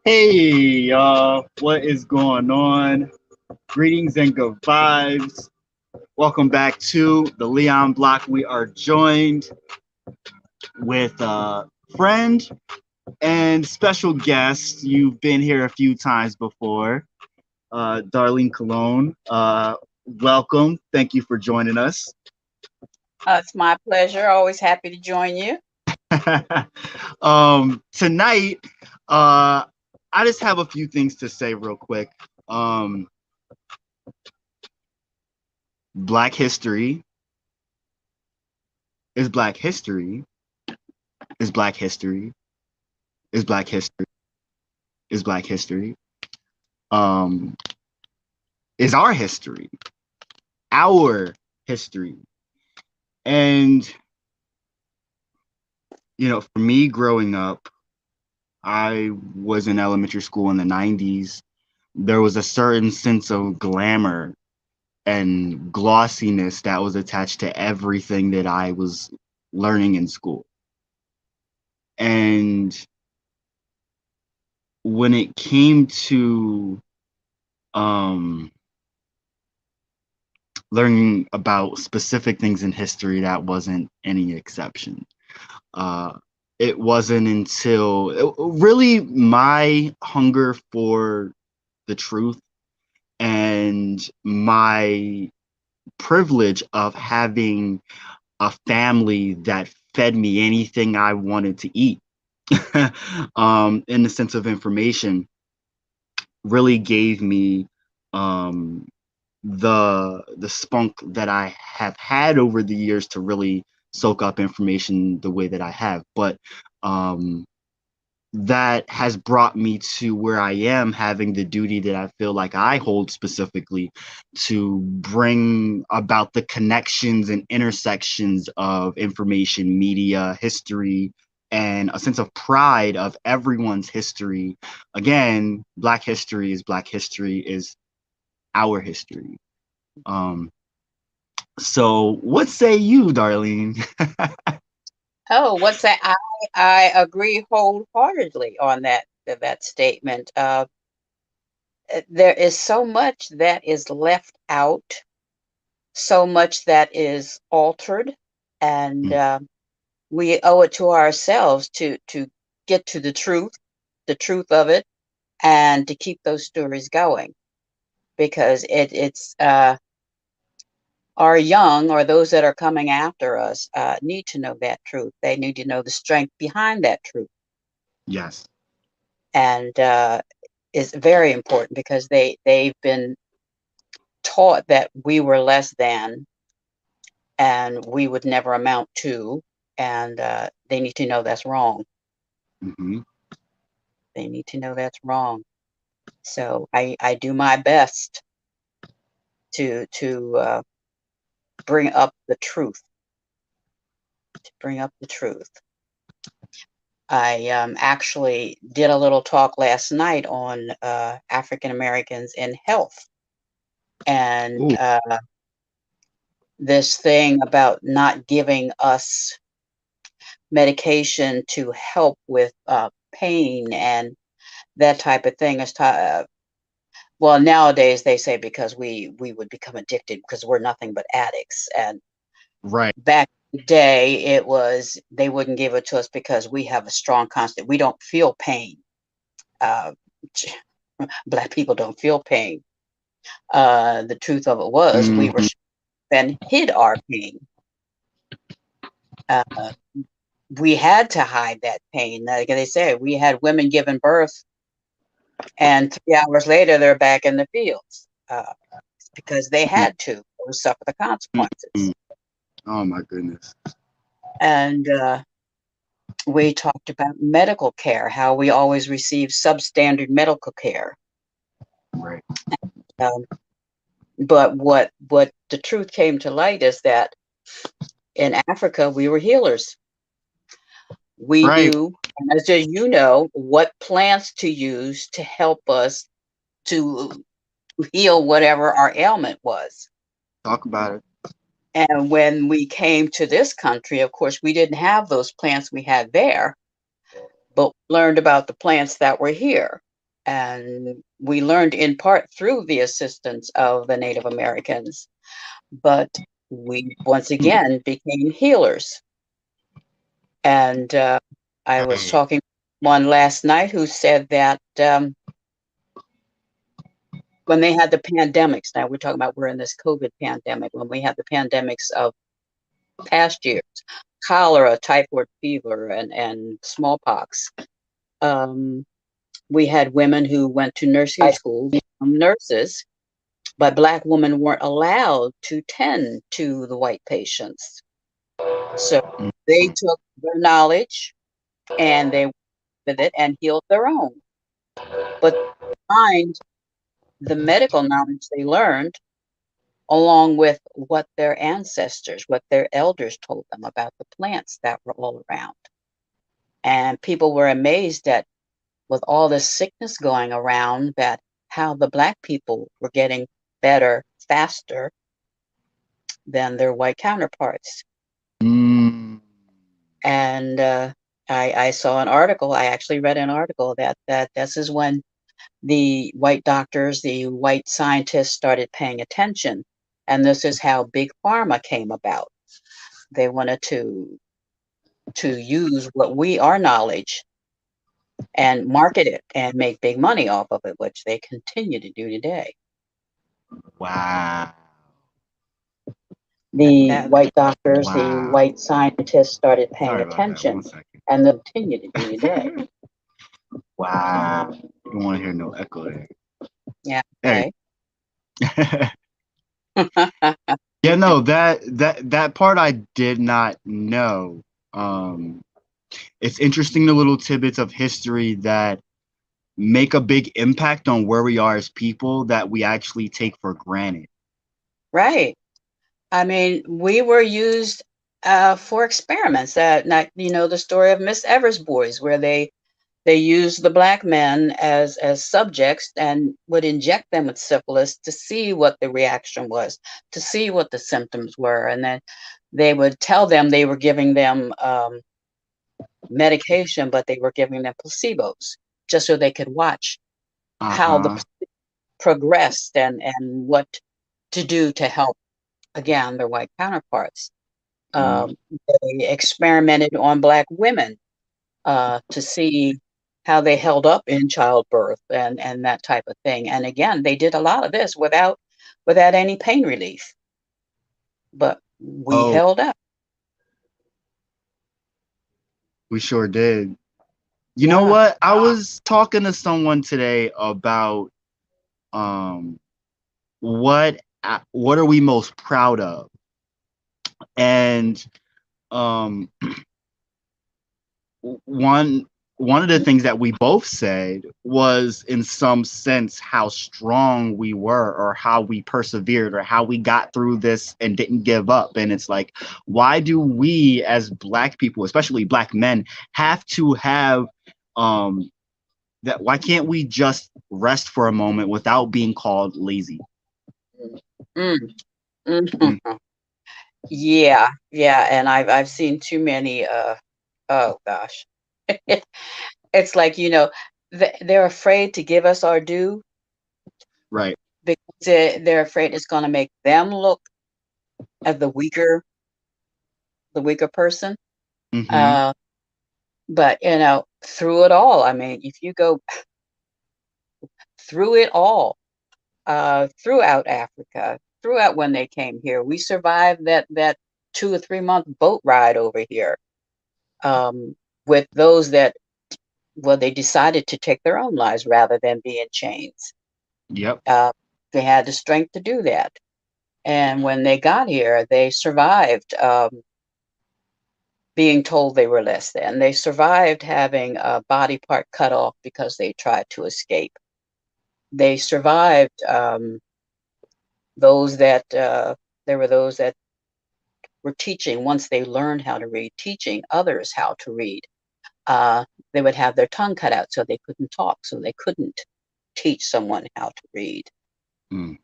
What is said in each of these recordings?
Hey, what is going on? Greetings and good vibes. Welcome back to the Leon Block. We are joined with a friend and special guest. You've been here a few times before, Darlene Colon. Welcome. Thank you for joining us. It's my pleasure. Always happy to join you. Tonight, I just have a few things to say real quick. Um, Black history is Black history is Black history is Black history is Black history. Um, is our history, and for me growing up, I was in elementary school in the '90s. There was a certain sense of glamour and glossiness that was attached to everything that I was learning in school. And when it came to um, learning about specific things in history, that wasn't any exception. Uh, it wasn't until really my hunger for the truth and my privilege of having a family that fed me anything I wanted to eat, in the sense of information, really gave me um, the spunk that I have had over the years to really soak up information the way that I have. But um, that has brought me to where I am, having the duty that I feel like I hold specifically to bring about the connections and intersections of information, media, history, and a sense of pride of everyone's history. Again, Black history is our history. Um, so what say you, Darlene? Oh, what's that? I agree wholeheartedly on that statement. There is so much that is left out, so much that is altered, and we owe it to ourselves to get to the truth of it, and to keep those stories going because it's our young or those that are coming after us need to know that truth. They need to know the strength behind that truth. Yes. And it's very important because they've been taught that we were less than and we would never amount to, and they need to know that's wrong. Hmm. They need to know that's wrong. So I do my best to bring up the truth, to bring up the truth. I actually did a little talk last night on African Americans in health and Ooh. this thing about not giving us medication to help with pain and that type of thing. Well, nowadays they say because we would become addicted because we're nothing but addicts. And Right. back in the day, it was they wouldn't give it to us because we have a strong constant. We don't feel pain. Uh, Black people don't feel pain. The truth of it was we were Mhm. and hid our pain. Uh, we had to hide that pain. Like they say, we had women giving birth, and 3 hours later they're back in the fields because they had to or suffer the consequences. Mhm. Oh my goodness. And we talked about medical care, how we always receive substandard medical care. Right. Um, but what the truth came to light is that in Africa we were healers. We Right. knew, as you know, what plants to use to help us to heal whatever our ailment was. Talk about it. And when we came to this country, of course, we didn't have those plants we had there, but learned about the plants that were here. and we learned in part through the assistance of the Native Americans, but we once Hmm. again became healers. And I was Right. talking to one last night who said that when they had the pandemics, now we're talking about we're in this COVID pandemic, when we had the pandemics of past years, cholera, typhoid fever, and smallpox. Um, we had women who went to nursing school, become nurses, but Black women weren't allowed to tend to the white patients. So they Mhm. took their knowledge and they went with it and healed their own. But find the medical knowledge they learned along with what their ancestors, what their elders told them about the plants that were all around. And people were amazed that with all this sickness going around, that how the Black people were getting better faster than their white counterparts. Mm. And I saw an article. I actually read an article that this is when the white doctors, the white scientists started paying attention, and this is how big pharma came about. They wanted to use what we our knowledge and market it and make big money off of it, which they continue to do today. Wow. The white doctors, the Wow. white scientists started paying Sorry about that. One attention second. and they continue to do today. Wow. You don't want to hear no echo there. Yeah. There. Okay. Yeah, no, that part I did not know. Um, it's interesting the little tidbits of history that make a big impact on where we are as people that we actually take for granted. Right. I mean, we were used for experiments. That, not, the story of Miss Evers boys, where they used the Black men as subjects and would inject them with syphilis to see what the reaction was, to see what the symptoms were, and then they would tell them they were giving them medication, but they were giving them placebos just so they could watch how the Uh-huh. progressed and what to do to help again their white counterparts. Mm. Um, they experimented on Black women to see how they held up in childbirth and that type of thing. And again, they did a lot of this without any pain relief, but we Oh, held up. we sure did. You know Yeah, what? I was talking to someone today about um what are we most proud of? And um one one of the things that we both said was in some sense how strong we were or how we persevered or how we got through this and didn't give up. And it's like, why do we as Black people, especially Black men, have to have um that why can't we just rest for a moment without being called lazy? mm, Mm. mhm. Yeah, yeah. And I've seen too many. Oh gosh, it's like they're afraid to give us our due Right. because they're afraid it's going to make them look as the weaker person. Mm-hmm. Uh, but through it all, I mean, if you go through it all, throughout Africa, throughout when they came here, we survived that 2 or 3 month boat ride over here um, with those that well, they decided to take their own lives rather than be in chains. Yep. Uh, they had the strength to do that, and when they got here, they survived. Being told they were less than. They survived having a body part cut off because they tried to escape. They survived those that there were those that were teaching once they learned how to read, teaching others how to read. Uh, they would have their tongue cut out so they couldn't talk, so they couldn't teach someone how to read. Mm.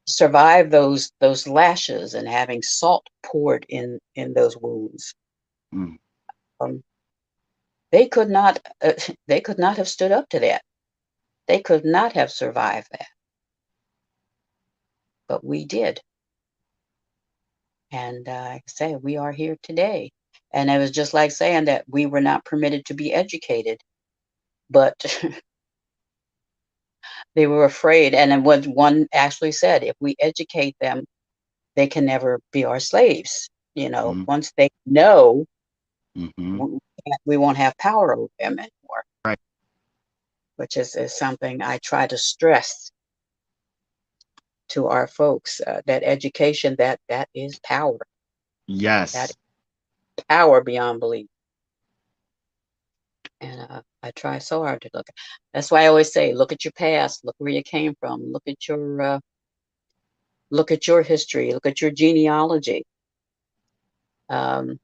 Survive those lashes and having salt poured in those wounds. Mm. Um, they could not they could not have stood up to that. They could not have survived that, but we did. And like I say, we are here today. And it was just like saying that we were not permitted to be educated, but they were afraid. And then what one actually said, if we educate them, they can never be our slaves. Mm-hmm. Once they know, Mm-hmm. we won't have power over them anymore, Right. which is something I try to stress to our folks, that education, that is power. That Yes. is power beyond belief. And I try so hard to look. That's why I always say, look at your past, look where you came from, look at your history, look at your genealogy. Um,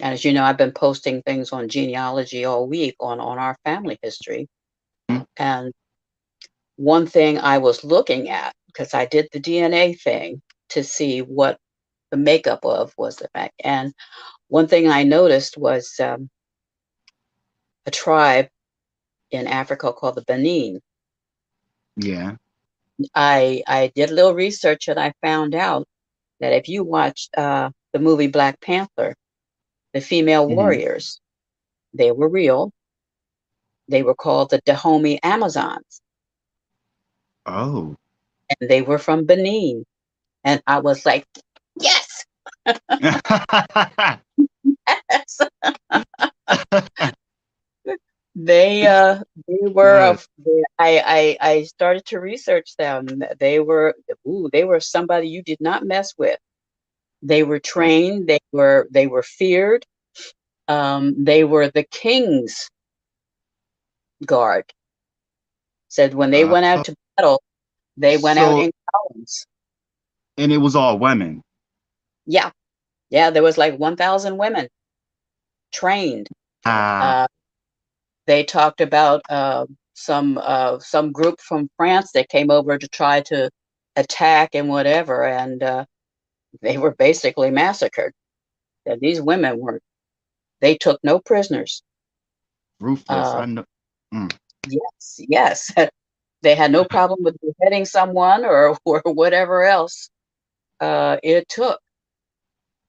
and as you know, I've been posting things on genealogy all week on our family history. Mhm. And one thing I was looking at, because I did the DNA thing to see what the makeup of was the fact. And one thing I noticed was a tribe in Africa called the Benin. Yeah. I did a little research and I found out that if you watched the movie Black Panther, the female Hmm. warriors, they were real. They were called the Dahomey Amazons, Oh. and they were from Benin. And I was like, yes, yes. They were Yes. of I started to research them. They were somebody you did not mess with. They were trained, they were feared. They were the king's guard. Said when they Uh, went out to battle, they went out so, in columns. and it was all women. Yeah, yeah, there was like 1,000 women trained. Ah, Uh, they talked about some group from France that came over to try to attack and whatever, and they were basically massacred. And these women were they took no prisoners. ruthless. Uh, I know. Mm. yes, yes, they had no problem with beheading someone or whatever else it took.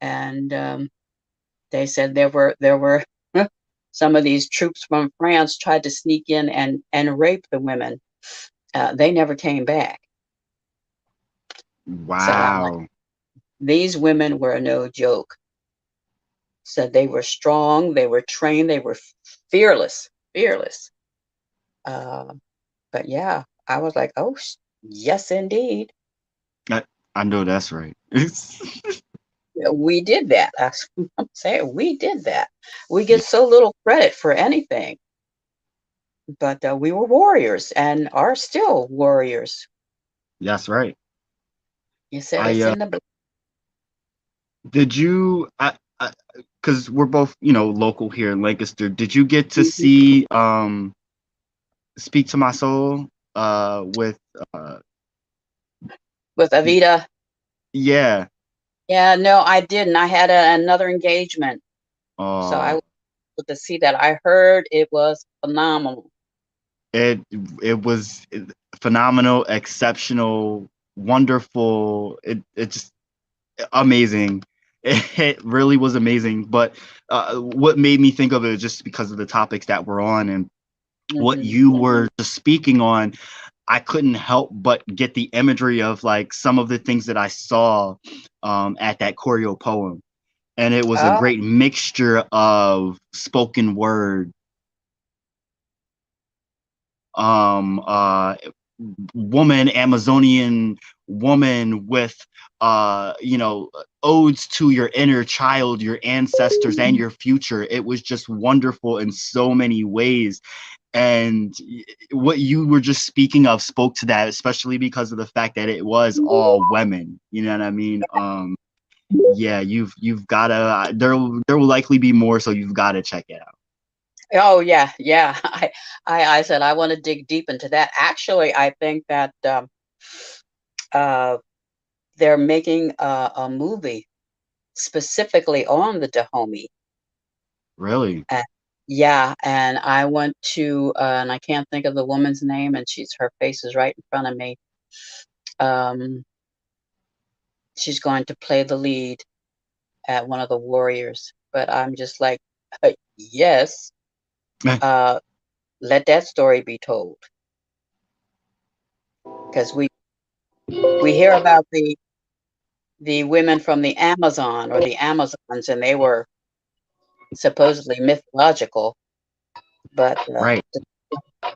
And they said there were some of these troops from France tried to sneak in and rape the women. They never came back. Said I'm like, Wow. these women were no joke. Said they were strong, they were trained, they were fearless, fearless. Uh, but yeah, I was like, oh, yes, indeed, I, I know that's right. we did that. I'm saying we did that. We Yeah, get so little credit for anything, but we were warriors and are still warriors. that's right. You said I it's in the blood. did you because we're both, local here in Lancaster. Did you get to see Speak to My Soul with uh With Avita. yeah. Yeah, no, I didn't. I had another engagement, so I uh was able to see that. I heard it was phenomenal. it it was phenomenal, exceptional, wonderful. It just amazing. It really was amazing. But what made me think of it just because of the topics that we're on and what Hmm. you were just speaking on. I couldn't help but get the imagery of like some of the things that I saw at that choreo poem. And it was a Oh, great mixture of spoken word, um, uh, woman, Amazonian woman with, odes to your inner child, your ancestors, and your future. It was just wonderful in so many ways. And what you were just speaking of spoke to that, especially because of the fact that it was all women. You know what I mean? Yeah, you've gotta. There will likely be more, so you've got to check it out. oh yeah, yeah. I said I want to dig deep into that. Actually, I think that uh, they're making a movie specifically on the Dahomey. Really? Yeah, and I went to, and I can't think of the woman's name, and her face is right in front of me. Um, she's going to play the lead at one of the Warriors, but I'm just like, yes, uh, let that story be told, because we hear about the women from the Amazon or the Amazons, and they were supposedly mythological, but Right.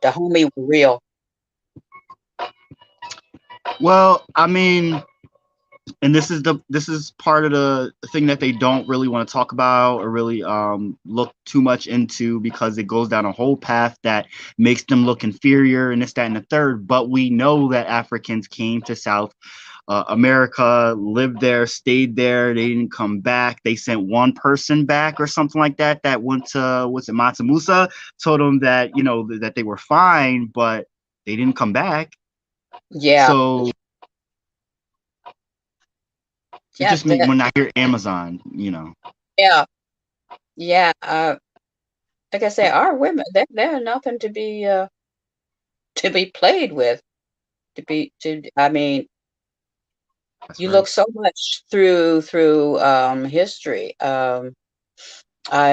the homie were real. Well, I mean, and this is part of the thing that they don't really want to talk about or really look too much into, because it goes down a whole path that makes them look inferior and this, that, and the third. But we know that Africans came to South America, lived there, stayed there. They didn't come back. They sent one person back or something like that that went to, what's it, Mansa Musa, told them that, you know, that they were fine, but they didn't come back. Yeah, So it yeah, just me when I hear Amazon, you know. yeah, yeah. Like I say, our women, they're nothing to be played with. I mean, That's you look right. so much through history. I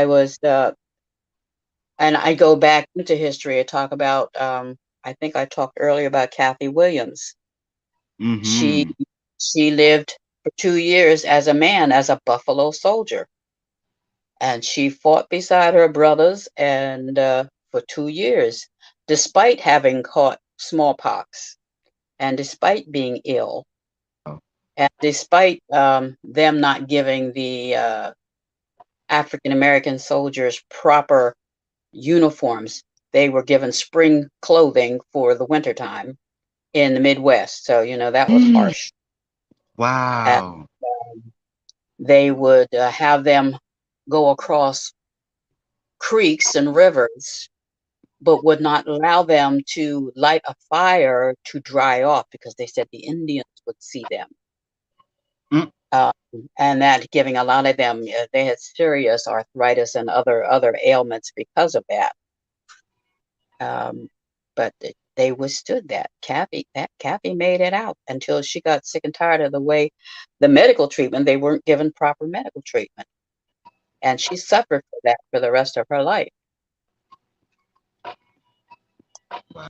was and I go back into history and talk about. I think I talked earlier about Kathy Williams. She Mm-hmm. she lived for 2 years as a man, as a Buffalo soldier, and she fought beside her brothers and for 2 years, despite having caught smallpox and despite being ill Oh. and despite them not giving the African American soldiers proper uniforms. They were given spring clothing for the wintertime in the Midwest. So, that was harsh. And Wow. they would have them go across creeks and rivers, but would not allow them to light a fire to dry off because they said the Indians would see them. Mm. Um, and that giving a lot of them, they had serious arthritis and other ailments because of that. Um, but they withstood that. Kathy made it out until she got sick and tired of the way the medical treatment. They weren't given proper medical treatment, and she suffered for that for the rest of her life. Wow.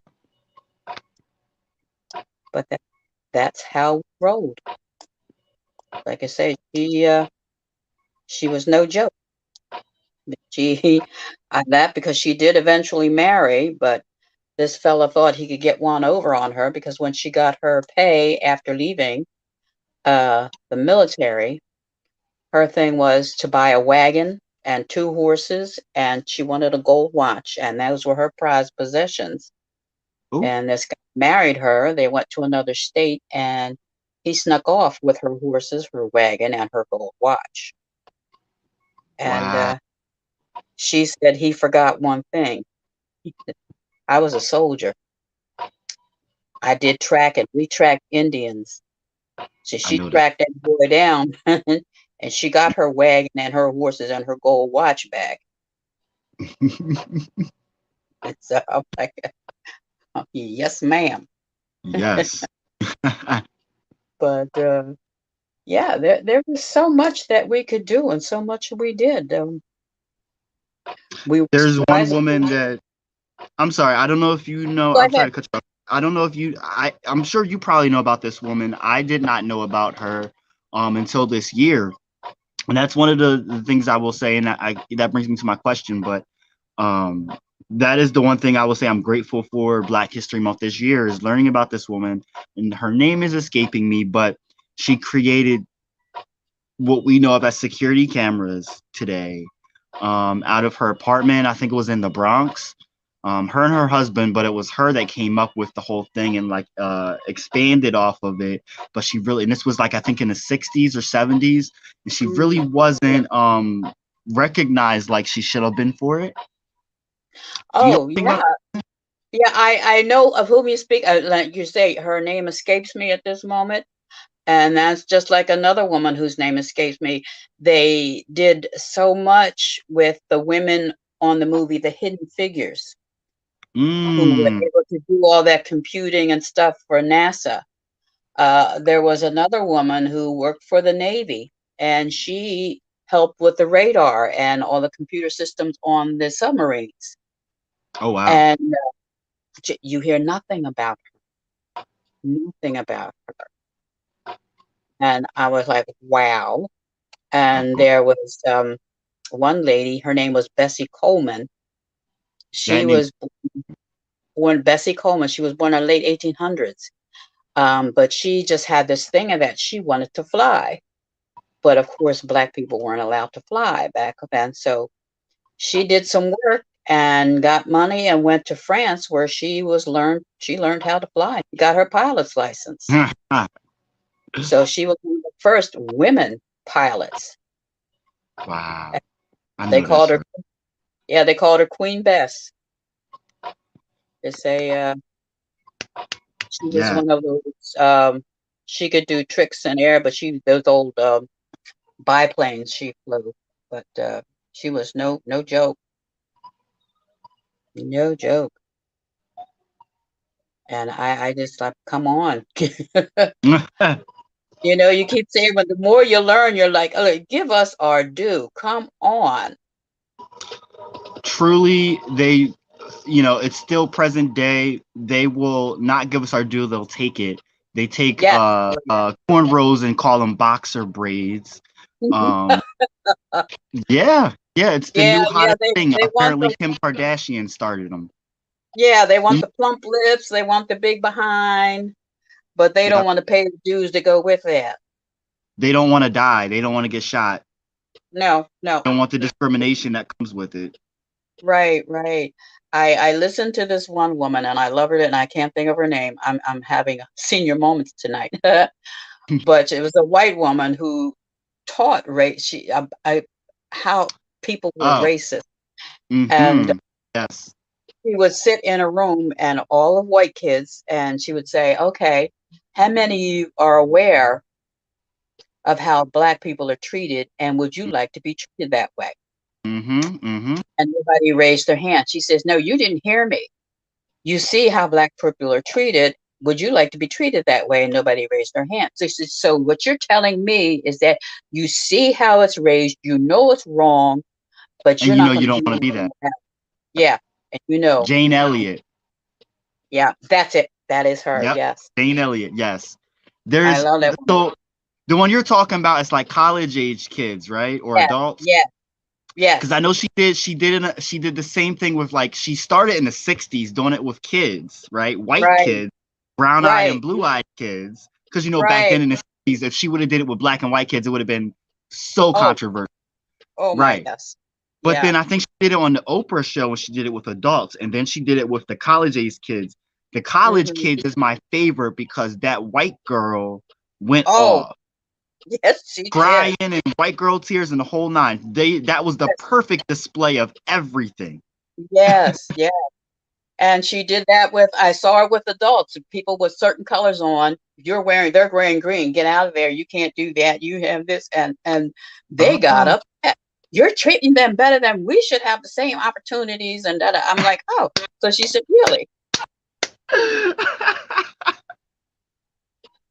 But that's how we rolled. Like I said, she was no joke. She that because she did eventually marry, but this fella thought he could get one over on her because when she got her pay after leaving the military, her thing was to buy a wagon and 2 horses, and she wanted a gold watch, and those were her prized possessions. Ooh. And this guy married her. They went to another state, and he snuck off with her horses, her wagon, and her gold watch. And Wow. she said he forgot one thing. I was a soldier. I did track and we tracked Indians. So I she know that. tracked that boy down and she got her wagon and her horses and her gold watch back. And so I'm like, yes, ma'am. Yes. But yeah, there was so much that we could do and so much we did. We were There's one surprisingly. woman that, I'm sorry, I don't know if you know, Go I'm ahead. sorry to cut you off. I don't know if you, I'm sure you probably know about this woman. I did not know about her until this year. And that's one of the things I will say, and that brings me to my question. But um, that is the one thing I will say I'm grateful for Black History Month this year, is learning about this woman, and her name is escaping me, but she created what we know of as security cameras today, out of her apartment. I think it was in the Bronx. Her and her husband, but it was her that came up with the whole thing and like expanded off of it. But she really, and this was like I think in the 60s or 70s, and she really wasn't recognized like she should have been for it. Do you know Oh, anything yeah. about? Yeah, I know of whom you speak. Like you say, her name escapes me at this moment. And that's just like another woman whose name escapes me. They did so much with the women on the movie The Hidden Figures, who were Mm. able to do all that computing and stuff for NASA. There was another woman who worked for the Navy, and she helped with the radar and all the computer systems on the submarines. Oh wow. And you hear nothing about her, nothing about her. And I was like, wow. And Uh-huh. there was one lady, her name was Bessie Coleman. That She name. was born Bessie Coleman. She was born in the late 1800s. But she just had this thing of that she wanted to fly. But of course, Black people weren't allowed to fly back then. So she did some work and got money and went to France where she learned how to fly. She got her pilot's license. So she was one of the first women pilots. Wow. I They know called that's her, right. yeah, they called her Queen Bess. They say she was Yeah. one of those. She could do tricks in air, but she those old biplanes she flew. But she was no joke, no joke. And I just like, come on. You know, you keep saying, but the more you learn, you're like, oh, give us our due. Come on. Truly, it's still present day. They will not give us our due. They'll take it. They take Yes. cornrows and call them boxer braids. Um, yeah, yeah, it's the Yeah, new yeah, hottest thing. they want Apparently, the Kim Kardashian started them. yeah, they want the plump lips, they want the big behind, but they don't Yep. want to pay the dues to go with that. They don't want to die. They don't want to get shot. No, no. They don't want the discrimination that comes with it. Right, right. I listened to this one woman and I love her and I can't think of her name. I'm having senior moments tonight. But it was a white woman who taught race how people were Oh, racist. And mm-hmm. Yes. she would sit in a room and all of white kids and she would say, okay, how many of you are aware of how Black people are treated and would you like to be treated that way? Mm-hmm. Mm-hmm. And nobody raised their hand. She says, no, you didn't hear me. You see how Black people are treated. Would you like to be treated that way? And nobody raised their hand. So she says, so what you're telling me is that you see how it's raised, you know it's wrong, but And you're you know not you going to don't do want to be anything that. about it. Yeah. And you know, Jane Elliott. yeah, that's it. That is her. Yep. Yes. Jane Elliott. Yes. I There's love that one. so the one you're talking about is like college age kids, right? Or Yes. adults. Yes. Because I Yes. know she did the same thing with like she started in the 60s doing it with kids, right? White Right. kids, brown-eyed and Right. blue-eyed kids. Because back Right. then in the 60s, if she would have did it with black and white kids, it would have been so Oh, controversial. oh my, Right. yes. But Yeah. then I think she did it on the Oprah show when she did it with adults, and then she did it with the college age kids. The college Hmm. kids is my favorite because that white girl went Oh, off, yes, she did. crying and white girl tears and the whole nine. That was the Yes. perfect display of everything. Yes. Yeah. And she did that with, I saw her with adults, people with certain colors on. They're wearing green. Get out of there. You can't do that. You have this. And they got Oh. upset. You're treating them better than we should have the same opportunities. And that I'm like, oh, so she said, really?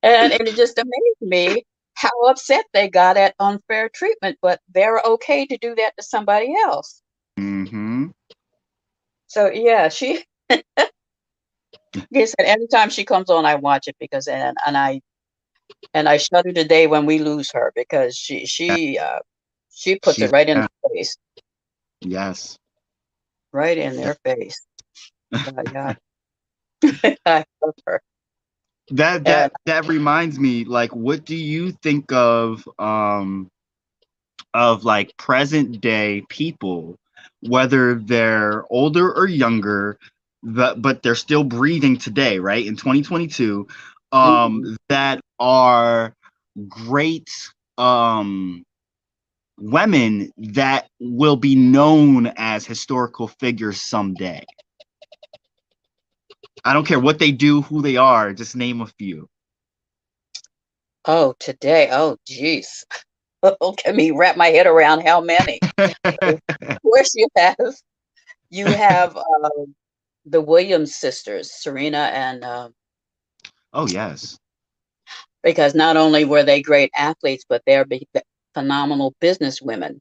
And it just amazed me how upset they got at unfair treatment, but they're okay to do that to somebody else. Mm-hmm. So yeah, yes, and anytime she comes on, I watch it because and I shudder the day when we lose her because she puts it She's right in yeah, their face, yes. right in Yeah. their face. But yeah, I love her. That And that that reminds me, like, what do you think of like present day people, whether they're older or younger, but they're still breathing today, right? In 2022, mhm. that are great um women that will be known as historical figures someday. I don't care what they do, who they are, just name a few. Oh, today, oh, geez. Let me wrap my head around how many. Of course you have. You have the Williams sisters, Serena and Oh yes, because not only were they great athletes, but they're phenomenal business women.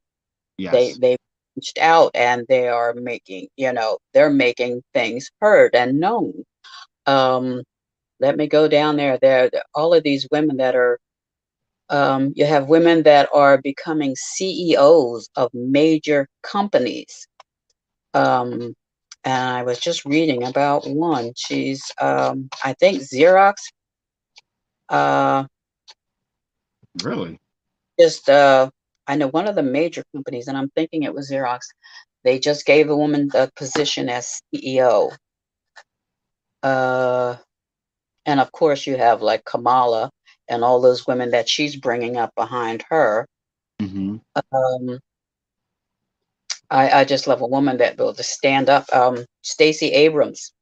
yes. They reached out and they are making, they're making things heard and known. Um, Let me go down there. All of these women that are, you have women that are becoming CEOs of major companies. Um, and I was just reading about one. She's, I think Xerox, uh, Really? just, I know one of the major companies, and I'm thinking it was Xerox. They just gave a woman the position as CEO. Uh, and of course, you have like Kamala and all those women that she's bringing up behind her. Hmm. Um, I just love a woman that will just stand up. Stacey Abrams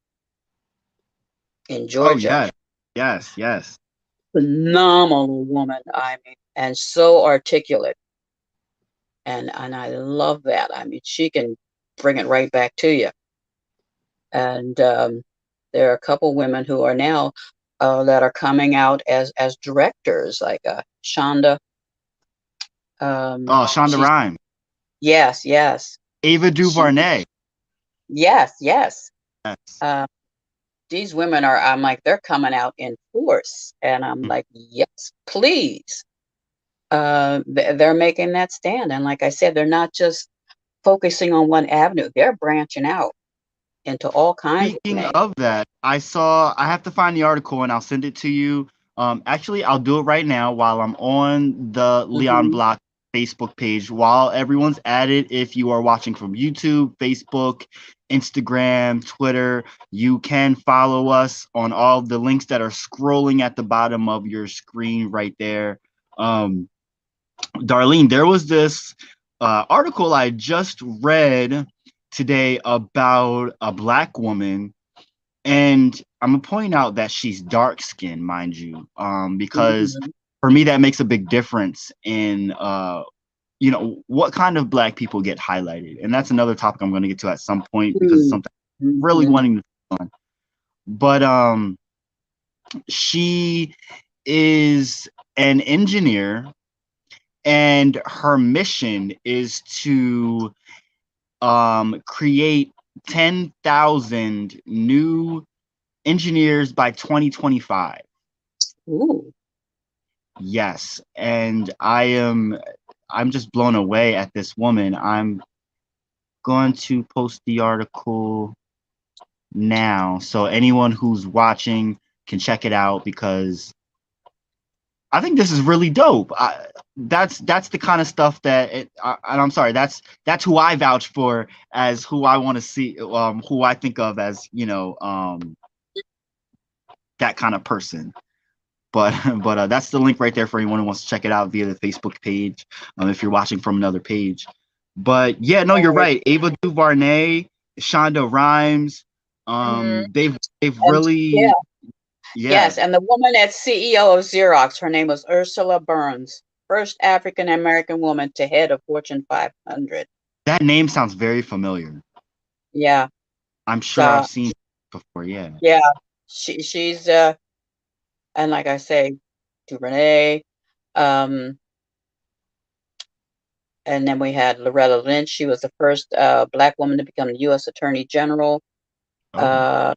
in Oh Georgia, yes, yes, yes. phenomenal woman. I mean, and so articulate, and I love that. I mean, she can bring it right back to you. And there are a couple women who are now that are coming out as directors, like Shonda. Oh, Shonda She's Rhimes, yes, yes, Ava she DuVernay. yes, yes. Yes. Uh, these women are. I'm like they're coming out in force, and I'm like yes, please. They're making that stand, and like I said, they're not just focusing on one avenue. They're branching out into all kinds of Speaking things. of that, I have to find the article and I'll send it to you. Actually, I'll do it right now while I'm on the Leon Hmm. Block Facebook page. While everyone's at it, if you are watching from YouTube, Facebook, Instagram, Twitter, you can follow us on all the links that are scrolling at the bottom of your screen right there. Um, Darlene, there was this article I just read today about a black woman, and I'm gonna point out that she's dark skinned, mind you, because Hmm. for me that makes a big difference in what kind of black people get highlighted, and that's another topic I'm going to get to at some point because it's something I'm really Hmm. wanting to on. But she is an engineer, and her mission is to create 10,000 new engineers by 2025. Ooh. Yes, and I'm just blown away at this woman. I'm going to post the article now so anyone who's watching can check it out because I think this is really dope. That's the kind of stuff and I'm sorry, that's who I vouch for as who I want to see, who I think of as that kind of person. But but that's the link right there for anyone who wants to check it out via the Facebook page. If you're watching from another page. But yeah, no, you're Right. right. Ava DuVernay, Shonda Rhimes, Mhm. they've And yeah, really, yeah. yes, and the woman that's CEO of Xerox, her name was Ursula Burns, first African American woman to head of Fortune 500. That name sounds very familiar. Yeah. I'm sure So I've seen it before. Yeah. yeah, she's and like I say, DuVernay, um, and then we had Loretta Lynch. She was the first black woman to become the U.S. Attorney General. Oh, Uh,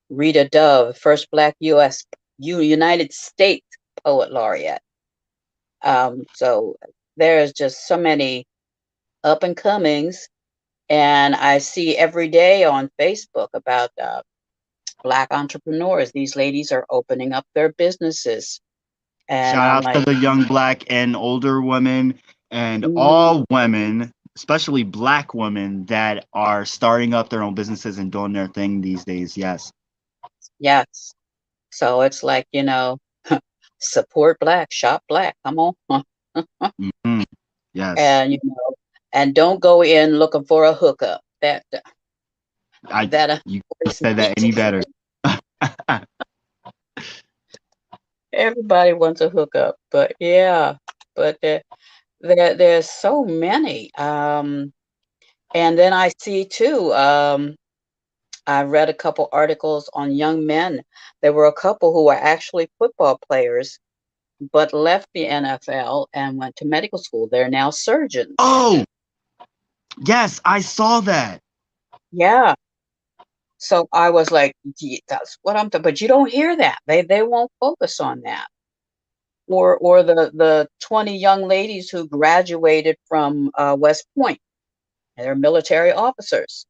Rita Dove, first black United States poet laureate. So there's just so many up and comings, and I see every day on Facebook about black entrepreneurs. These ladies are opening up their businesses, and shout I'm out to like, the young black and older women and mhm, all women, especially black women that are starting up their own businesses and doing their thing these days. Yes. yes. So it's like, support black, shop black. Come on, Hmm. Yes. and and don't go in looking for a hookup. I That You couldn't avoids say me that any better. Everybody wants a hookup, but yeah, but there's so many. And then I see too, I read a couple articles on young men. There were a couple who were actually football players, but left the NFL and went to medical school. They're now surgeons. Oh, yes, I saw that. Yeah. So I was like, That's what I'm." But you don't hear that. They won't focus on that. Or the 20 young ladies who graduated from West Point. They're military officers.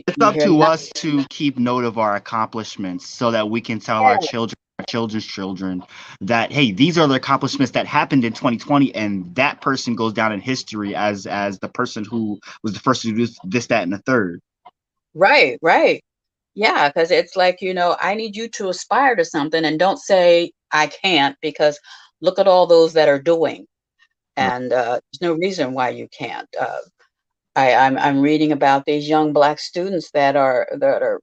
It's You up hear to nothing. us to keep note of our accomplishments so that we can tell our Yeah. children, our children's children, that hey, these are the accomplishments that happened in 2020, and that person goes down in history as the person who was the first to do this, that, and the third. Right, right. Yeah, because it's like, I need you to aspire to something and don't say I can't because look at all those that are doing. Right. And there's no reason why you can't. I'm reading about these young Black students that are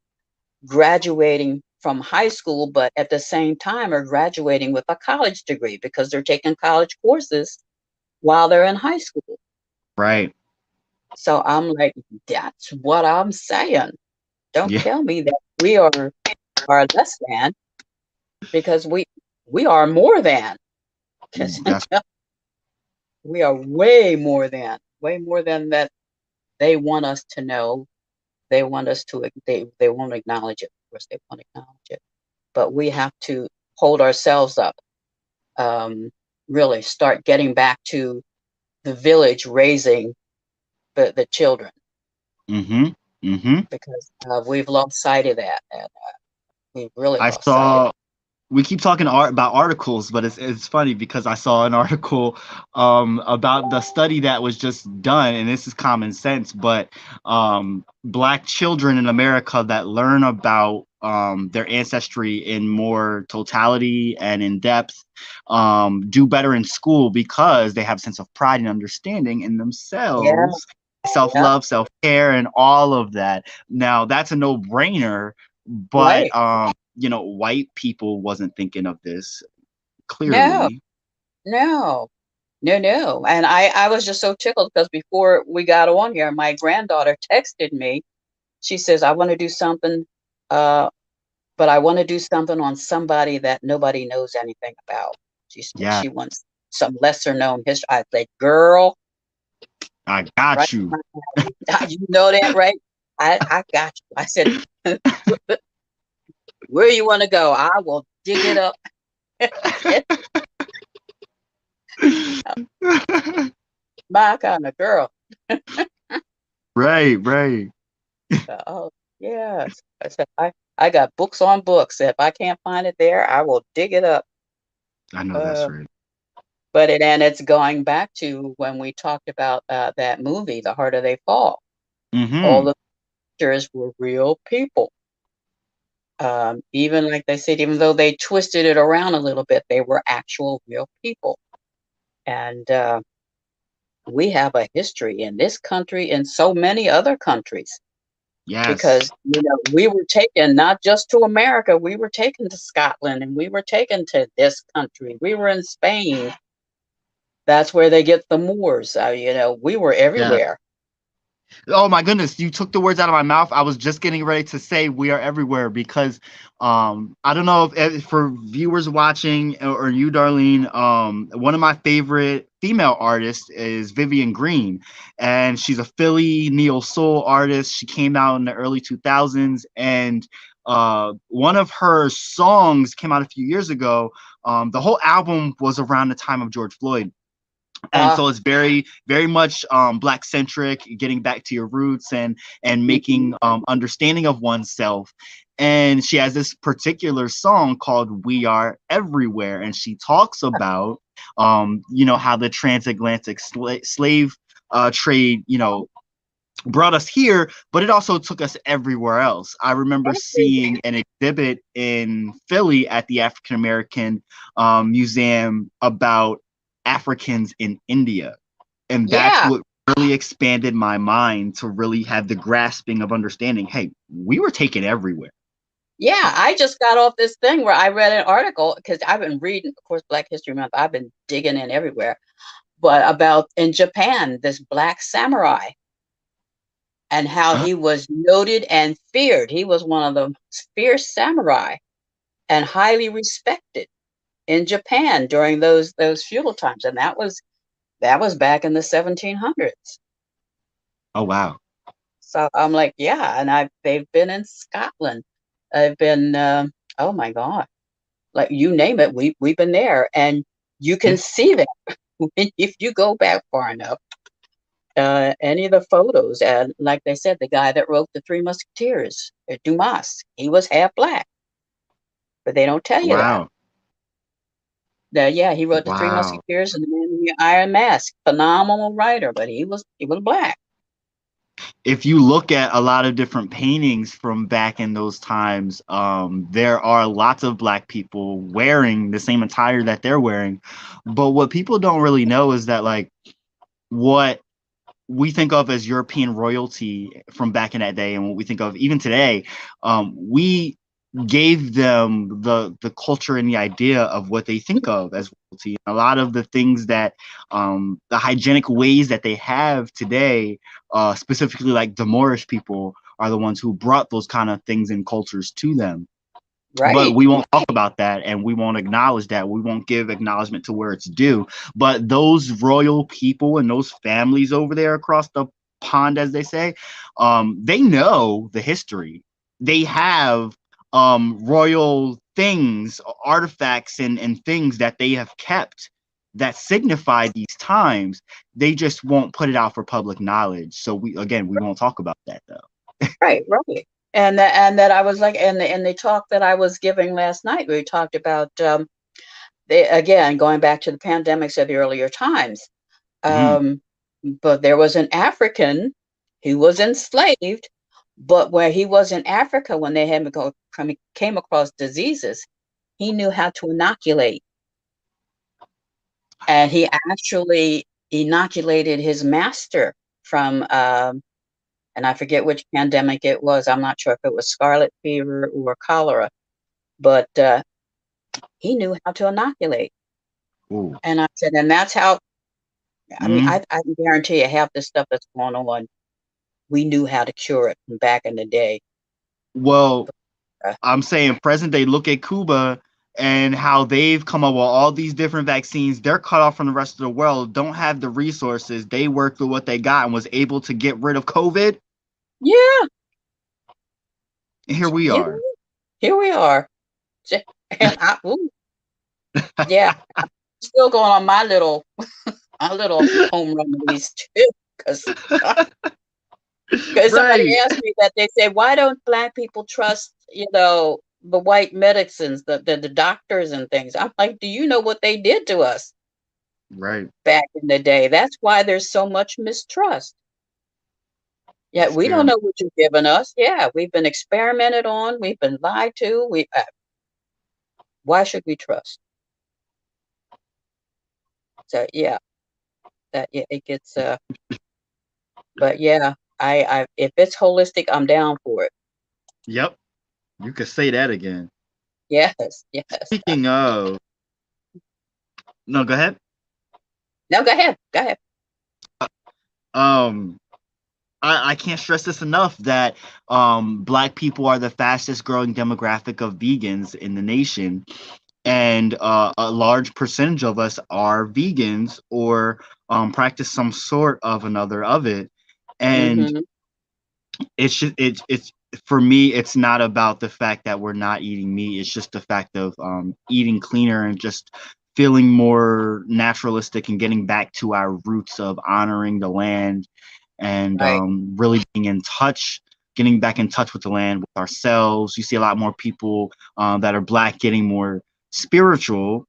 graduating from high school, but at the same time are graduating with a college degree because they're taking college courses while they're in high school. Right. So I'm like, that's what I'm saying. Don't Yeah. tell me that we are less than because we are more than. Because That's we are way more than that. They want us to know. They want us to. They won't acknowledge it. Of course, they won't acknowledge it. But we have to hold ourselves up. Um, really start getting back to the village raising the children mm-hmm. Mm-hmm. because we've lost sight of that, and we've really I lost sight of saw we keep talking about articles, but it's funny because I saw an article about the study that was just done, and this is common sense, but Black children in America that learn about their ancestry in more totality and in depth do better in school because they have a sense of pride and understanding in Yeah, themselves, self yeah, love, self care, and all of that. Now that's a no brainer, but right. white people wasn't thinking of this No, clearly. no, no, no. And I was just so tickled because before we got on here, my granddaughter texted me. She says, I want to do something, uh, but I want to do something on somebody that nobody knows anything about. She said Yeah, she wants some lesser known history. I said, girl, I right? got you. You know that, right? I got you. I said, where you want to go? I will dig it up. My kind of girl. Right, right. Oh, yes. I said, I got books on books. If I can't find it there, I will dig it up. I know that's Uh, right. and it's going back to when we talked about that movie, The Harder They Fall. All Mm-hmm. the characters were real people. Even like they said, even though they twisted it around a little bit, they were actual real people. And we have a history in this country and so many other countries Yes. because we were taken not just to America, we were taken to Scotland and we were taken to this country. We were in Spain. That's where they get the Moors. We were Yeah. everywhere. Oh my goodness, you took the words out of my mouth. I was just getting ready to say we are everywhere because I don't know if for viewers watching or you, Darlene, one of my favorite female artists is Vivian Green, and she's a Philly neo soul artist. She came out in the early 2000s, and one of her songs came out a few years ago. The whole album was around the time of George Floyd, and Uh, so it's very very much black centric, getting back to your roots and mhm. making understanding of oneself. And she has this particular song called We Are Everywhere, and she talks about how the transatlantic slave trade brought us here, but it also took us everywhere else. I remember seeing an exhibit in Philly at the African American Museum about Africans in India. And that's Yeah, what really expanded my mind to really have the grasping of understanding hey, we were taken everywhere. yeah. I just got off this thing where I read an article because I've been reading, of course, Black History Month. I've been digging in everywhere. but about in Japan, this black samurai and how he was noted and feared. He was one of the fierce samurai and highly respected in Japan during those feudal times, and that was back in the 1700s. Oh wow. So I'm like, yeah, and they've been in Scotland. I've been, oh my God, like you name it, we've been there, and you can Yeah. see that if you go back far enough. Any of the photos, and like they said, the guy that wrote the Three Musketeers, Dumas, he was half black, but they don't tell you that. Wow. Yeah, he wrote the Three Wow. Musketeers and the Man in the Iron Mask. Phenomenal writer, but he was black. If you look at a lot of different paintings from back in those times, there are lots of black people wearing the same attire that they're wearing. But what people don't really know is that, like, what we think of as European royalty from back in that day, and what we think of even today, we gave them the culture and the idea of what they think of as royalty. A lot of the things that the hygienic ways that they have today, specifically like the Moorish people, are the ones who brought those kind of things and cultures to them. But Right, we won't talk about that, and we won't acknowledge that. We won't give acknowledgement to where it's due. But those royal people and those families over there across the pond, as they say, they know the history. They have royal things, artifacts, and things that they have kept that signify these times. They just won't put it out for public knowledge. So we won't talk about that though. right. And that I was like, and the talk that I was giving last night, we talked about again going back to the pandemics of the earlier times. Mhm. Um, but there was an African who was enslaved, but where he was in Africa when they had came across diseases, he knew how to inoculate, and he actually inoculated his master from, and I forget which pandemic it was. I'm not sure if it was scarlet fever or cholera, but he knew how to inoculate. Ooh. And I said, and that's how. I mean, Mm. I can guarantee you half the stuff that's going on, we knew how to cure it from back in the day. Well, Uh, I'm saying present day, look at Cuba and how they've come up with all these different vaccines. They're cut off from the rest of the world, don't have the resources. They worked with what they got and was able to get rid of COVID. yeah, And here we you are. know, here we are. And yeah, still going on my little home remedies too, because somebody Right. asked me that. They say, why don't black people trust, the white medicines, the doctors and things? I'm like, do you know what they did to us Right. back in the day? That's why there's so much mistrust. Yeah, It's we don't scary. know what you're giving us. Yeah, we've been experimented on. We've been lied to. Why should we trust? So yeah, yeah, it gets. But yeah, if it's holistic, I'm down for it. Yep. You could say that again. Yes, yes. Speaking of, no, go ahead. No, go ahead. Go ahead. Um, I can't stress this enough that black people are the fastest growing demographic of vegans in the nation, and a large percentage of us are vegans or practice some sort of another of it. And Mm-hmm. it's for me, it's not about the fact that we're not eating meat. It's just the fact of eating cleaner and just feeling more naturalistic and getting back to our roots of honoring the land and Right. really being in touch, getting back in touch with the land, with ourselves. You see a lot more people that are black getting more spiritual.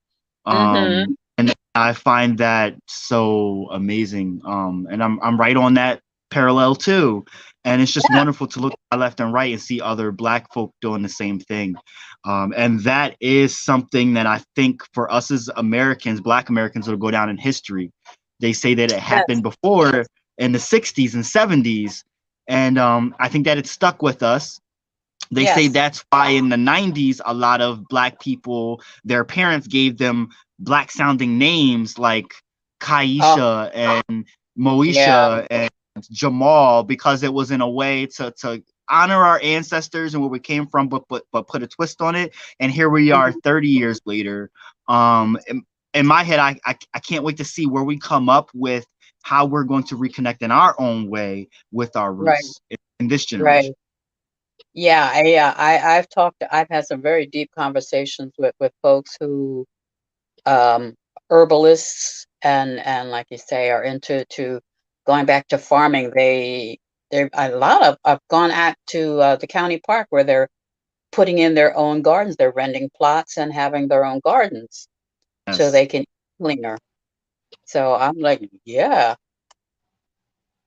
Mm-hmm. And I find that so amazing. And I'm right on that parallel too. And it's just Yeah. wonderful to look left and right and see other black folk doing the same thing. And that is something that I think for us as Americans, black Americans, will go down in history. They say that it Yes. happened before in the 60s and 70s. And I think that it stuck with us. They say Yes. that's why in the 90s, a lot of black people, their parents gave them black sounding names like Oh, Kaisha and yeah, Moesha and Jamal, because it was in a way to honor our ancestors and where we came from, but put a twist on it. And here we are, mhm, 30 years later. In my head, I can't wait to see where we come up with how we're going to reconnect in our own way with our right, roots in this generation. right. I've had some very deep conversations with folks who, um, herbalists and like you say, are into to going back to farming. They a lot of I've gone out to the county park where they're putting in their own gardens. They're renting plots and having their own gardens so Yes, they can eat cleaner. So I'm like, yeah,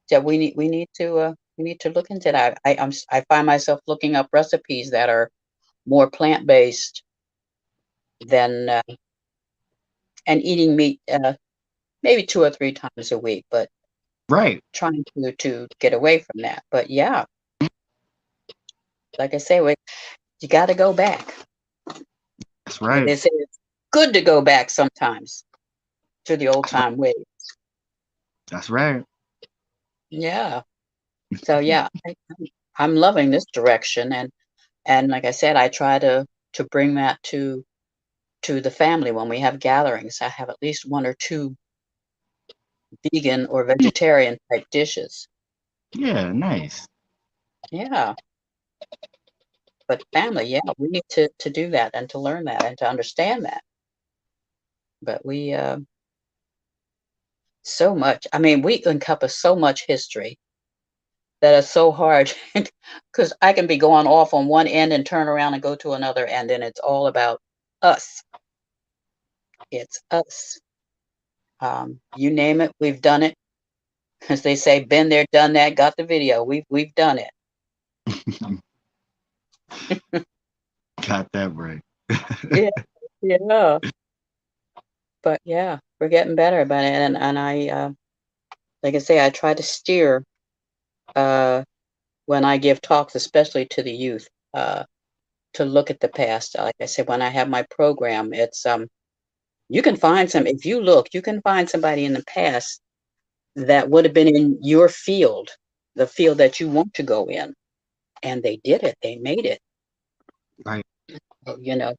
yeah, we need to look into that. I find myself looking up recipes that are more plant-based than and eating meat maybe 2 or 3 times a week, but right. trying to get away from that. But yeah, like I say, you got to go back. That's right. They say it's good to go back sometimes to the old That's right. time ways. That's right. Yeah. So yeah, I'm loving this direction, and like I said, I try to bring that to the family when we have gatherings. I have at least one or two vegan or vegetarian type dishes. Yeah, nice. Yeah. But family, yeah, we need to do that and to learn that and to understand that. But we so much. I mean, we encompass so much history that is so hard because I can be going off on one end and turn around and go to another end, and it's all about us. It's us. You name it, we've done it. As they say, been there, done that, got the video. We've done it. Got that right. Yeah, yeah. But yeah, we're getting better about it, and I like I say, I try to steer uh when I give talks, especially to the youth, to look at the past. Like I said, when I have my program, it's you can find some if you look, you can find somebody in the past that would have been in your field, the field that you want to go in, and they did it. They made it. Right. You know,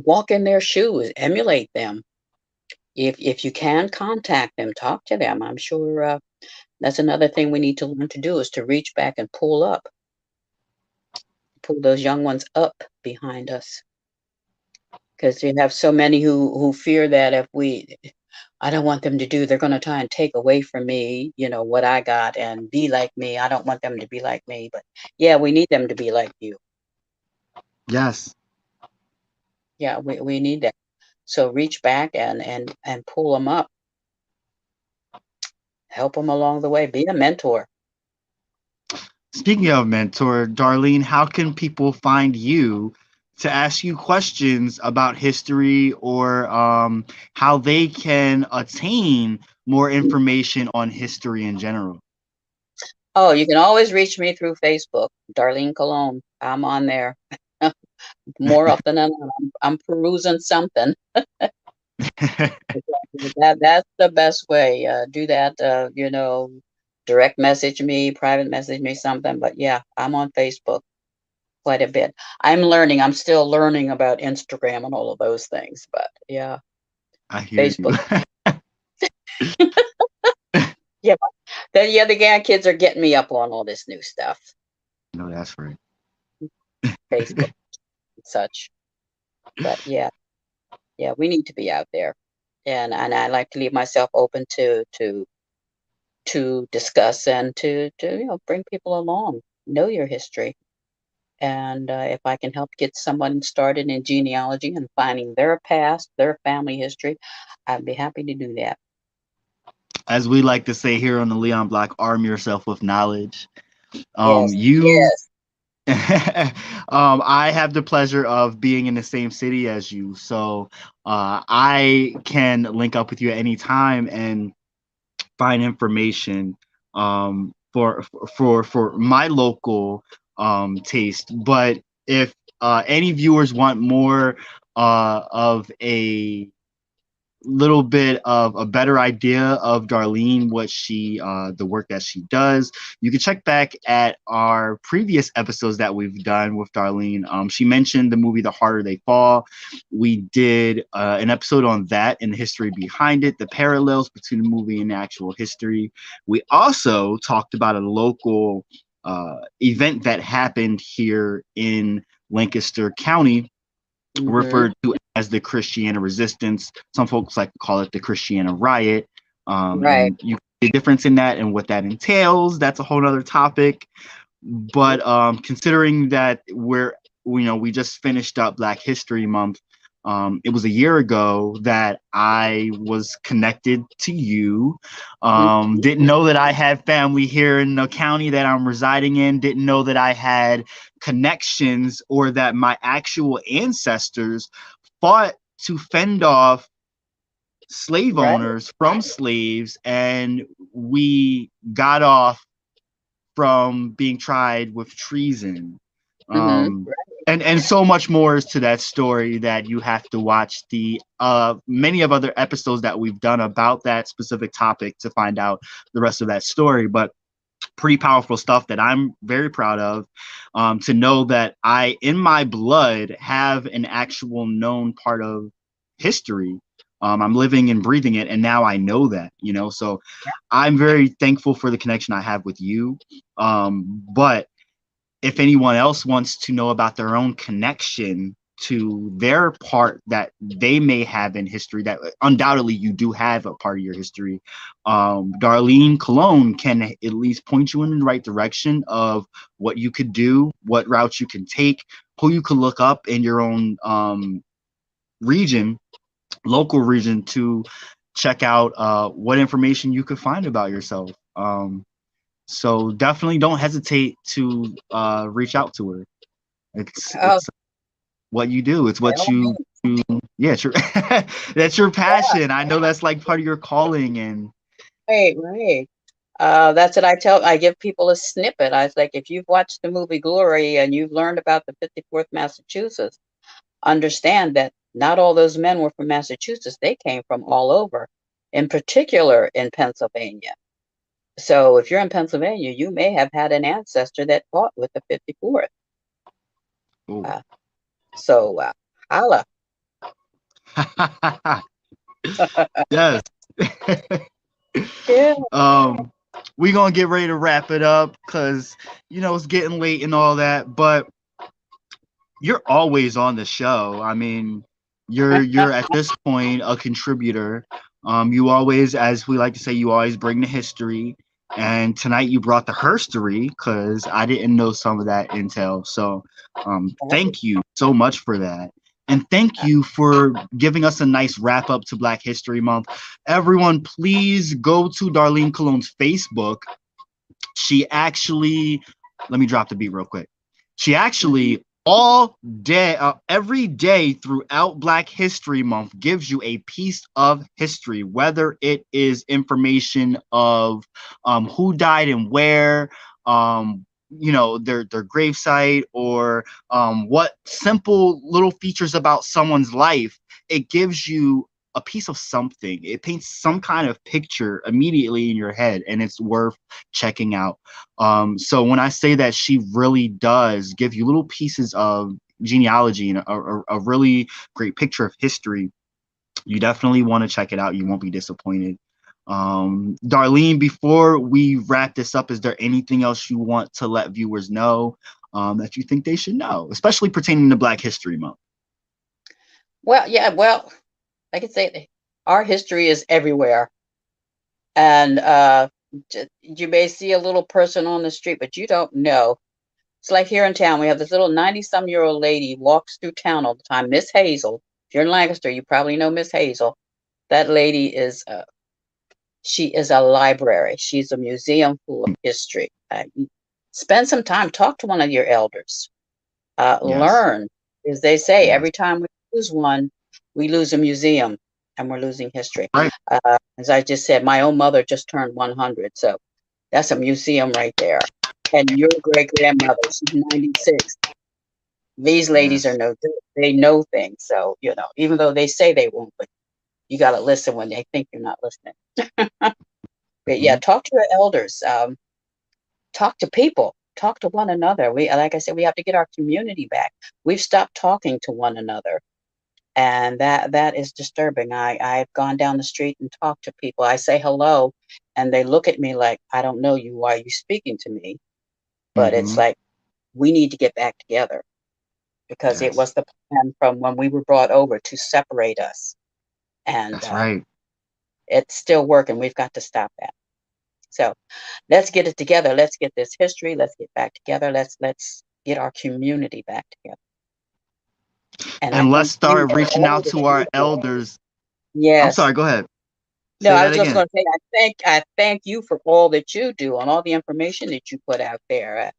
walk in their shoes, emulate them. If you can contact them, talk to them. I'm sure that's another thing we need to learn to do is to reach back and pull those young ones up behind us. Because you have so many who fear that if we I don't want them to do, they're gonna try and take away from me, what I got and be like me. I don't want them to be like me, but yeah, we need them to be like you. Yes. Yeah, we need that. So reach back and pull them up, help them along the way, be a mentor. Speaking of mentor, Darlene, how can people find you to ask you questions about history or how they can attain more information on history in general? Oh, you can always reach me through Facebook, Darlene Colon. I'm on there more often than not. I'm perusing something. That's the best way. Do that. Direct message me, private message me something. But yeah, I'm on Facebook quite a bit. I'm learning. I'm still learning about Instagram and all of those things. But yeah, I hear you. Facebook. Yeah, the other kids are getting me up on all this new stuff. No, that's right. Facebook and such. But yeah, yeah, we need to be out there, and I like to leave myself open to discuss and to bring people along, know your history. And if I can help get someone started in genealogy and finding their past, their family history, I'd be happy to do that. As we like to say here on the Leon Block, arm yourself with knowledge. Yes, You yes. I have the pleasure of being in the same city as you, so I can link up with you at any time and find information for my local taste. But if any viewers want more of a little bit of a better idea of Darlene, what she, the work that she does, you can check back at our previous episodes that we've done with Darlene. She mentioned the movie The Harder They Fall. We did an episode on that and the history behind it, the parallels between the movie and the actual history. We also talked about a local event that happened here in Lancaster County, Mm-hmm. referred to as the Christiana Resistance. Some folks like to call it the Christiana Riot. Right. And you the difference in that and what that entails, that's a whole other topic. But considering that we just finished up Black History Month, it was a year ago that I was connected to you. Mm-hmm. Didn't know that I had family here in the county that I'm residing in. Didn't know that I had connections or that my actual ancestors fought to fend off slave Right. owners from slaves, and we got off from being tried with treason. Mm-hmm. Um, and so much more is to that story that you have to watch the many of other episodes that we've done about that specific topic to find out the rest of that story. But pretty powerful stuff that I'm very proud of. To know that I, in my blood, have an actual known part of history. I'm living and breathing it, and now I know that. So I'm very thankful for the connection I have with you. But if anyone else wants to know about their own connection to their part that they may have in history, that undoubtedly you do have a part of your history, Darlene Colon can at least point you in the right direction of what you could do, what routes you can take, who you could look up in your own region, local region, to check out what information you could find about yourself. So definitely don't hesitate to reach out to her. It's Oh, it's what you do. It's by what all you means. do. Yeah, sure. That's your Yeah. passion. I know that's like part of your calling. And Right. Right. That's what I give people a snippet. I was like, if you've watched the movie Glory and you've learned about the 54th Massachusetts, understand that not all those men were from Massachusetts. They came from all over, in particular in Pennsylvania. So if you're in Pennsylvania, you may have had an ancestor that fought with the 54th. oh. Uh, so holla. Yes. Yeah. um we gonna get ready to wrap it up because it's getting late and all that, but you're always on the show. I mean, you're at this point a contributor. You always, as we like to say, you always bring the history. And tonight you brought the herstory because I didn't know some of that intel. So thank you so much for that. And thank you for giving us a nice wrap up to Black History Month. Everyone, please go to Darlene Colon's Facebook. She actually, let me drop the beat real quick. She Mhm. actually all day, every day throughout Black History Month gives you a piece of history, whether it is information of who died and where, their gravesite, or what simple little features about someone's life. It gives you a piece of something. It paints some kind of picture immediately in your head, and it's worth checking out. So when I say that she really does give you little pieces of genealogy and a really great picture of history, you definitely want to check it out. You won't be disappointed. Darlene, before we wrap this up, is there anything else you want to let viewers know that you think they should know, especially pertaining to Black History Month? Well, yeah, well, like I say, our history is everywhere. And you may see a little person on the street, but you don't know. It's like here in town, we have this little 90-some-year-old lady walks through town all the time, Miss Hazel. If you're in Lancaster, you probably know Miss Hazel. That lady is she is a library. She's a museum full of history. Spend some time, talk to one of your elders. Yes. Learn, as they say, Yes. every time we lose one, we lose a museum and we're losing history. Right. As I just said, my own mother just turned 100, so that's a museum right there. And your great grandmother, she's 96. These ladies are Yes. no good. They know things. So, even though they say they won't, but you got to listen when they think you're not listening. But yeah, Mhm. talk to your elders. Talk to people. Talk to one another. Like I said, we have to get our community back. We've stopped talking to one another, and that is disturbing. I've gone down the street and talked to people. I say hello, and they look at me like, I don't know you. Why are you speaking to me? But it's Mhm. like we need to get back together because it Yes. was the plan from when we were brought over to separate us, and That's right. it's still working. We've got to stop that. So let's get it together. Let's get this history. Let's get back together. Let's get our community back together. And I And let's thank you start for reaching all out that to you our do. elders. I'm Yes. sorry, go ahead. No, Say I that was just again. going to say I thank you for all that you do and all the information that you put out there.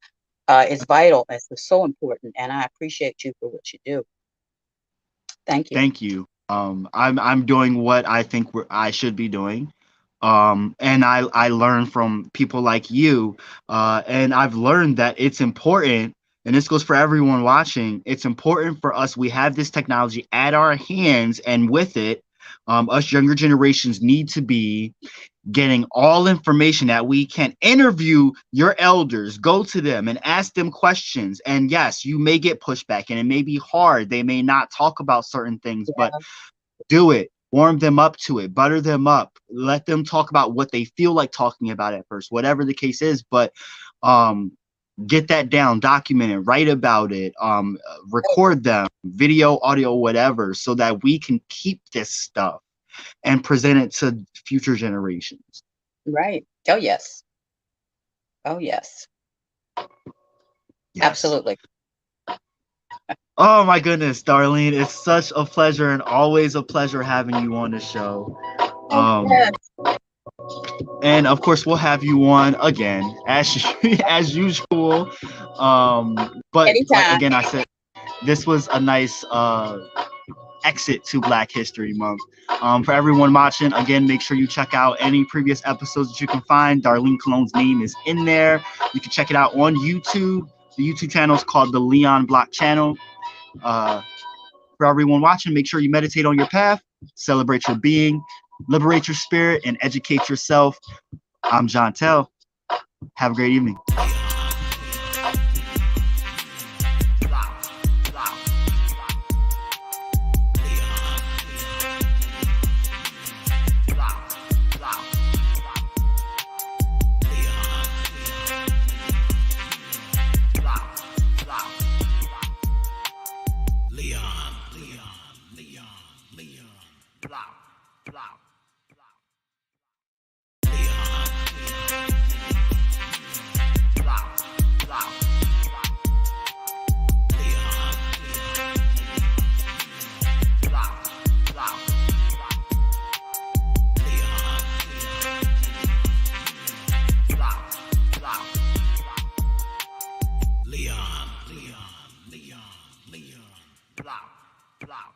It's vital. It's so important, and I appreciate you for what you do. Thank you. Thank you. I'm doing what I think I should be doing. And I learn from people like you. And I've learned that it's important, and this goes for everyone watching. It's important for us. We have this technology at our hands, and with it, us younger generations need to be getting all information that we can. Interview your elders, go to them and ask them questions. And yes, you may get pushback and it may be hard. They may not talk about certain things, but Yeah, do it. Warm them up to it, butter them up, let them talk about what they feel like talking about at first, whatever the case is. But um, get that down, document it, write about it, record them, video, audio, whatever, so that we can keep this stuff and present it to future generations. right. Oh, yes. Oh, yes. Yes. Absolutely. Oh my goodness, Darlene, it's such a pleasure and always a pleasure having you on the show. Oh, Um, yes. and of course, we'll have you on again as as usual. But like Anytime. again, I said this was a nice exit to Black History Month. For everyone watching, again, make sure you check out any previous episodes that you can find. Darlene Colon's name is in there. You can check it out on YouTube. The YouTube channel is called the Leon Block Channel. Uh, for everyone watching, make sure you meditate on your path, celebrate your being, liberate your spirit, and educate yourself. I'm John Tell. Have a great evening. Leon, Leon, Leon, Leon, Blah, blah.